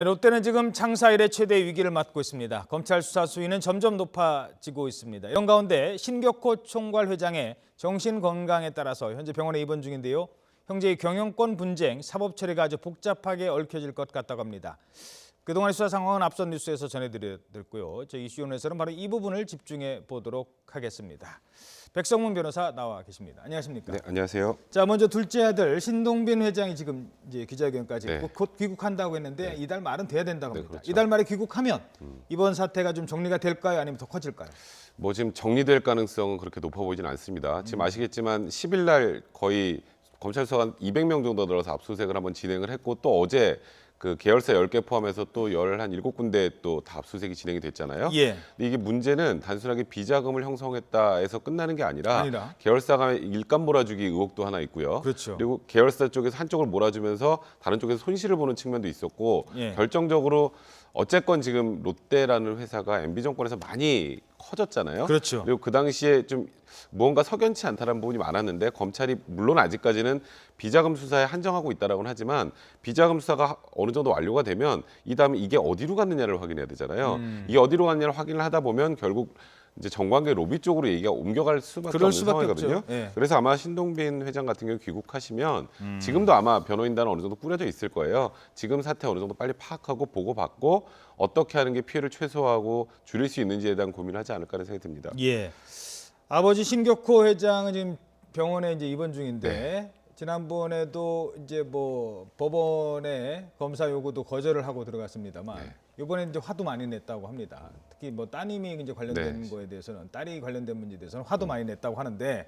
롯데는 지금 창사 이래 최대 위기를 맞고 있습니다. 검찰 수사 수위는 점점 높아지고 있습니다. 이런 가운데 신격호 총괄 회장의 정신 건강에 따라서 현재 병원에 입원 중인데요. 형제의 경영권 분쟁, 사법 처리가 아주 복잡하게 얽혀질 것 같다고 합니다. 그동안의 수사 상황은 앞선 뉴스에서 전해드렸고요. 저희 이슈원에서는 바로 이 부분을 집중해 보도록 하겠습니다. 백성문 변호사 나와 계십니다. 안녕하십니까? 네, 안녕하세요. 자, 먼저 둘째 아들 신동빈 회장이 지금 이제 기자회견까지 네. 곧 귀국한다고 했는데 이달 말은 돼야 된다고 합니다. 그렇죠. 이달 말에 귀국하면 이번 사태가 좀 정리가 될까요? 아니면 더 커질까요? 뭐 지금 정리될 가능성은 그렇게 높아 보이지는 않습니다. 지금 아시겠지만 10일 날 거의 검찰 수사관 200명 정도 들어서 압수수색을 한번 진행을 했고 또 어제 그 계열사 10개 포함해서 또 17군데 또 다 압수수색이 진행이 됐잖아요. 예. 근데 이게 문제는 단순하게 비자금을 형성했다 해서 끝나는 게 아니라 아니라. 계열사가 일감 몰아주기 의혹도 하나 있고요. 그렇죠. 그리고 계열사 쪽에서 한쪽을 몰아주면서 다른 쪽에서 손실을 보는 측면도 있었고 예. 결정적으로 어쨌건 지금 롯데라는 회사가 MB 정권에서 많이 커졌잖아요. 그렇죠. 그리고 그 당시에 좀 무언가 석연치 않다는 부분이 많았는데 검찰이 물론 아직까지는 비자금 수사에 한정하고 있다라고는 하지만 비자금 수사가 어느 정도 완료가 되면 이 다음에 이게 어디로 갔느냐를 확인해야 되잖아요. 이게 어디로 갔느냐를 확인을 하다 보면 결국 이제 정관계 로비 쪽으로 얘기가 옮겨갈 수밖에 그럴 없는 수밖에 상황이거든요. 없죠. 예. 그래서 아마 신동빈 회장 같은 경우 귀국하시면 지금도 아마 변호인단은 어느 정도 꾸려져 있을 거예요. 지금 사태 어느 정도 빨리 파악하고 보고받고 어떻게 하는 게 피해를 최소화하고 줄일 수 있는지에 대한 고민을 하지 않을까 하는 생각이 듭니다. 예. 아버지 신격호 회장은 지금 병원에 이제 입원 중인데 네. 지난번에도 이제 뭐 법원에 검사 요구도 거절을 하고 들어갔습니다만 네. 이번에 이제 화도 많이 냈다고 합니다. 특히 뭐 따님이 이제 관련된 네. 거에 대해서는 딸이 관련된 문제에 대해서는 화도 많이 냈다고 하는데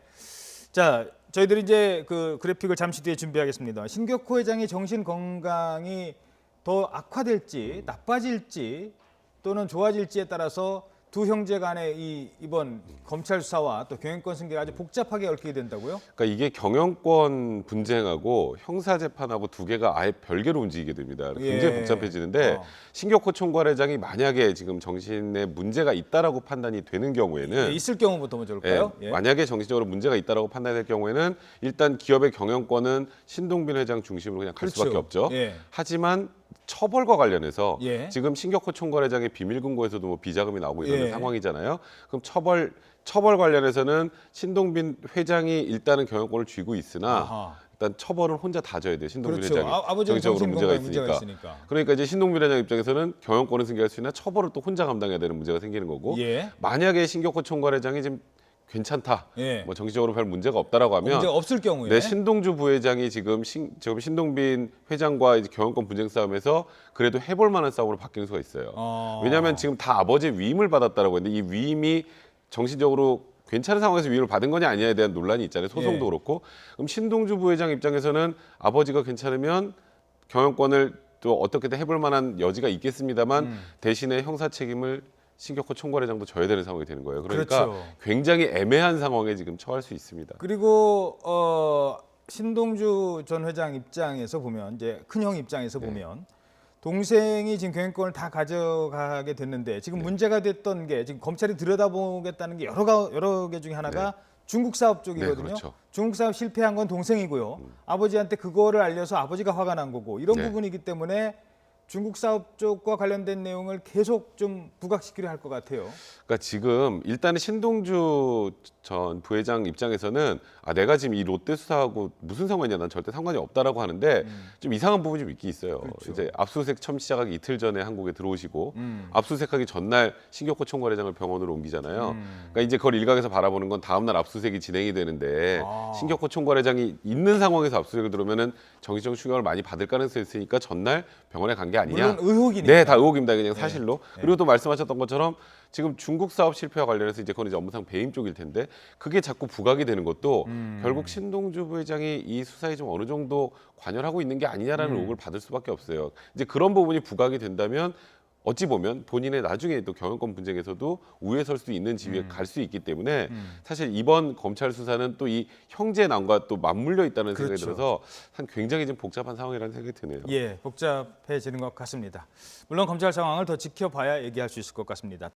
자 저희들이 이제 그 그래픽을 잠시 뒤에 준비하겠습니다. 신격호 회장의 정신 건강이 더 악화될지 나빠질지 또는 좋아질지에 따라서 두 형제 간의 이번 검찰 수사와 또 경영권 승계가 아주 복잡하게 얽히게 된다고요? 그러니까 이게 경영권 분쟁하고 형사 재판하고 두 개가 아예 별개로 움직이게 됩니다. 굉장히 예. 복잡해지는데 신격호 총괄회장이 만약에 지금 정신에 문제가 있다라고 판단이 되는 경우에는 있을 경우부터 먼저 볼까요? 예, 만약에 정신적으로 문제가 있다라고 판단될 경우에는 일단 기업의 경영권은 신동빈 회장 중심으로 그냥 갈 그렇죠. 수밖에 없죠. 예. 하지만 처벌과 관련해서 예. 지금 신격호 총괄회장의 비밀금고에서도 뭐 비자금이 나오고 이러는 예. 상황이잖아요. 그럼 처벌 관련해서는 신동빈 회장이 일단은 경영권을 쥐고 있으나 아하. 일단 처벌은 혼자 다 져야 돼요. 신동빈 그렇죠. 회장이 아버지는 정신적으로 문제가 문제가 있으니까. 있으니까. 그러니까 이제 신동빈 회장 입장에서는 경영권을 승계할 수 있나 처벌을 또 혼자 감당해야 되는 문제가 생기는 거고 예. 만약에 신격호 총괄회장이 지금 괜찮다, 예. 뭐 정신적으로 별 문제가 없다라고 하면 문제 없을 경우에 네, 신동주 부회장이 지금 신동빈 회장과 이제 경영권 분쟁 싸움에서 그래도 해볼 만한 싸움으로 바뀌는 수가 있어요. 왜냐하면 지금 다 아버지의 위임을 받았다라고 했는데 이 위임이 정신적으로 괜찮은 상황에서 위임을 받은 거냐 아니냐에 대한 논란이 있잖아요. 소송도 예. 그렇고. 그럼 신동주 부회장 입장에서는 아버지가 괜찮으면 경영권을 또 어떻게든 해볼 만한 여지가 있겠습니다만 대신에 형사 책임을 신격호 총괄회장도 져야 되는 상황이 되는 거예요. 그러니까 그렇죠. 굉장히 애매한 상황에 지금 처할 수 있습니다. 그리고 신동주 전 회장 입장에서 보면 이제 큰형 입장에서 보면 동생이 지금 경영권을 다 가져가게 됐는데 지금 문제가 됐던 게 지금 검찰이 들여다보겠다는 게 여러 개 중에 하나가 중국 사업 쪽이거든요. 네, 그렇죠. 중국 사업 실패한 건 동생이고요. 아버지한테 그거를 알려서 아버지가 화가 난 거고 이런 네. 부분이기 때문에 중국 사업 쪽과 관련된 내용을 계속 좀 부각시키려 할 것 같아요. 그러니까 지금 일단은 신동주 전 부회장 입장에서는 내가 지금 이 롯데 수사하고 무슨 상관이냐, 난 절대 상관이 없다라고 하는데 좀 이상한 부분이 좀 있긴 있어요. 그렇죠. 이제 압수수색 처음 시작하기 이틀 전에 한국에 들어오시고 압수수색하기 전날 신격호 총괄회장을 병원으로 옮기잖아요. 그러니까 이제 그걸 일각에서 바라보는 건 다음 날 압수수색이 진행이 되는데 신격호 총괄회장이 있는 상황에서 압수수색을 들어오면은 정신적 충격을 많이 받을 가능성이 있으니까 전날 병원에 간 게 아니냐. 물론 의혹이니까. 네, 다 의혹입니다. 그냥 사실로. 그리고 또 말씀하셨던 것처럼 지금 중국 사업 실패와 관련해서 이제 그건 이제 업무상 배임 쪽일 텐데 그게 자꾸 부각이 되는 것도 결국 신동주 부회장이 이 수사에 좀 어느 정도 관여를 하고 있는 게 아니냐라는 의혹을 받을 수밖에 없어요. 이제 그런 부분이 부각이 된다면 어찌 보면 본인의 나중에 또 경영권 분쟁에서도 우위에 설 수 있는 지위에 갈 수 있기 때문에 사실 이번 검찰 수사는 또 이 형제난과 또 맞물려 있다는 생각이 그렇죠. 들어서 참 굉장히 좀 복잡한 상황이라는 생각이 드네요. 예, 복잡해지는 것 같습니다. 물론 검찰 상황을 더 지켜봐야 얘기할 수 있을 것 같습니다.